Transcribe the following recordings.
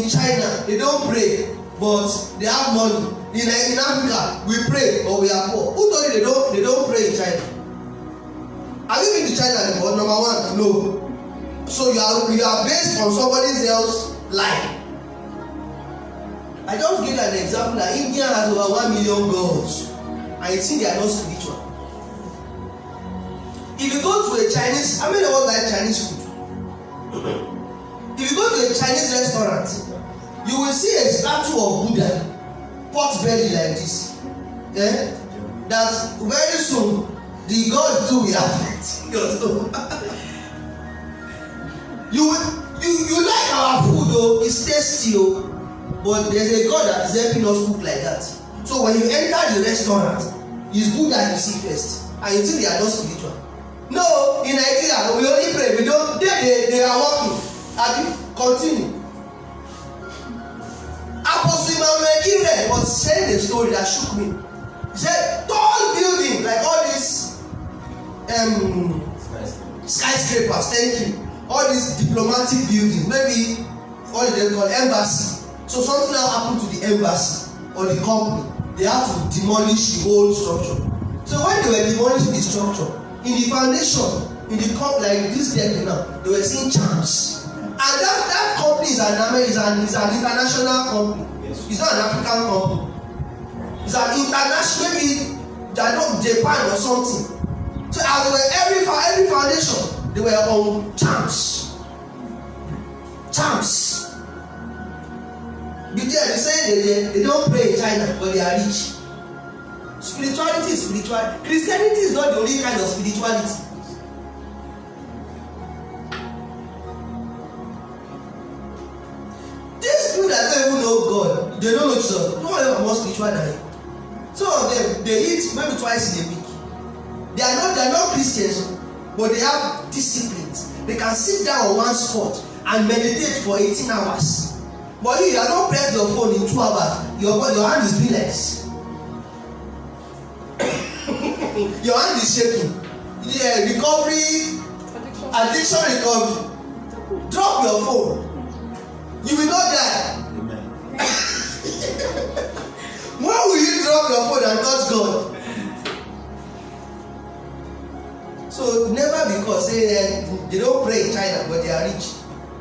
in China, they don't pray, but they have money. In Africa, we pray, but we are poor. Who told you they don't pray in China? Have you been to China before? Number one, no. So you are based on somebody else's life. I just give an example that India has over 1 million gods, and you think they are not spiritual. If you go to a Chinese, how many of us like Chinese food? If you go to a Chinese restaurant, you will see a statue of Buddha, pot belly like this. Yeah? That very soon the God too will affect. You like our food though, it's tasty oh, but there's a God that is helping us cook like that. So when you enter the restaurant, it's good that you see first, and you think they are not spiritual. No, in Nigeria we only pray, we don't. They are working. Continue. Apostle Emmanuel was saying a story that shook me. He said, tall building like all these skyscrapers, thank you. All these diplomatic buildings, maybe what they call embassy. So something now happened to the embassy or the company. They had to demolish the whole structure. So when they were demolishing the structure, in the foundation, in the company like this deck now, they were seeing charms. And that company is an international company. Yes. It's not an African company. It's an international, maybe Japan or something. So as they were every foundation, they were on charms. Charms. They say they don't pray in China, but they are rich. Spirituality is spiritual. Christianity is not the only kind of spirituality. These people that don't even know God, they don't know Jesus. Some of them are more spiritual than him. Some of them, they eat maybe twice in a week. They are not Christians, but they have disciplines. They can sit down on one spot and meditate for 18 hours. But you are not pressing your phone in 2 hours. Your hand is doing like this. Your hand is shaking. Yeah, recovery, addiction recovery. Drop your phone. You will not die. Amen. When will you drop your phone and touch God? So never because they don't pray in China, but they are rich.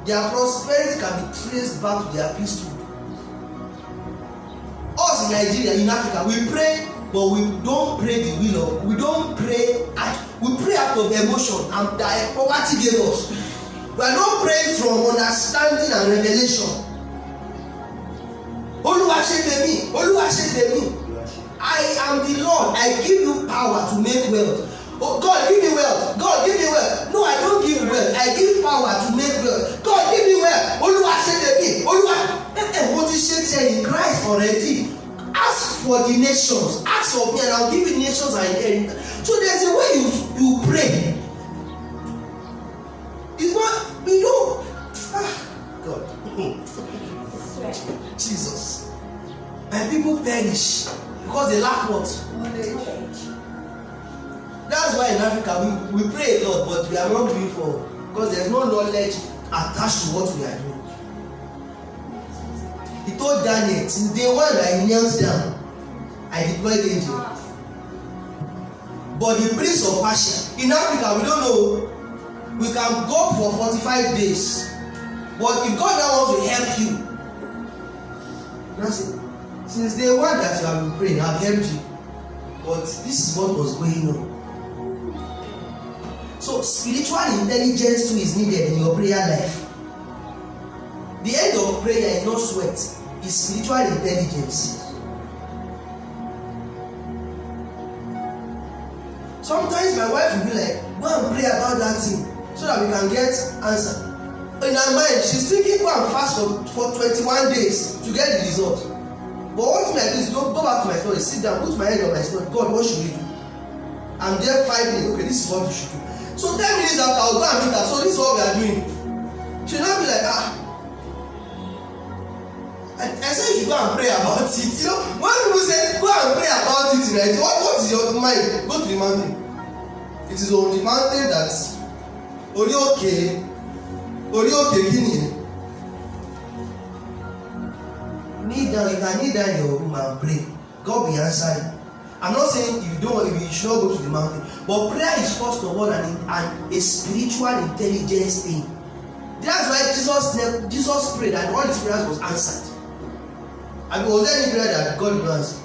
Their prosperity can be traced back to their priesthood. Us in Nigeria, in Africa, we pray, but we don't pray the will of. We don't pray. We pray out of emotion, and that poverty gave us. We are not praying from understanding and revelation. Oluwa ṣe tèmi, Oluwa ṣe tèmi. I am the Lord. I give you power to make wealth. Oh, God, give me wealth. God, give me wealth. No, I don't give wealth. I give power to make wealth. God, give me wealth. Oluwa ṣe tèmi. Oluwa. What is saying in Christ already? Ask for the nations. Ask for me, and I'll give you nations and inheritance. So there's a way you pray. It's not, we don't. God. Jesus. And people perish because they lack what? Knowledge. That's why in Africa we pray a lot, but we are not doing for, because there's no knowledge attached to what we are doing. He told Daniel, since day one I knelt down, I deployed angels. But the prince of Persia, in Africa we don't know. We can go for 45 days. But if God now wants to help you, that's it. Since day one that you have been praying, I've helped you. But this is what was going on. So spiritual intelligence too is needed in your prayer life. The end of prayer is not sweat, it's spiritual intelligence. Sometimes my wife will be like, go and pray about that thing so that we can get answer. In her mind, she's thinking go and fast for 21 days to get the result. But what thing I do is go back to my story, sit down, put my head on my story. God, what should we do? I'm there 5 minutes. Okay, this is what we should do. So 10 minutes after, I'll go and meet her. So this is what we are doing. She'll not be like, I said you should go and pray about it. You know, when people say go and pray about it, right? What is your mind? Go to the mountain. It is on the mountain that Orioke Kini. can kneel down in your room and pray. God will answer you. I'm not saying if you should not go to the mountain, but prayer is first of all a spiritual intelligence thing. That's why Jesus prayed and all his prayers was answered. I mean, was there any prayer that God did not answer?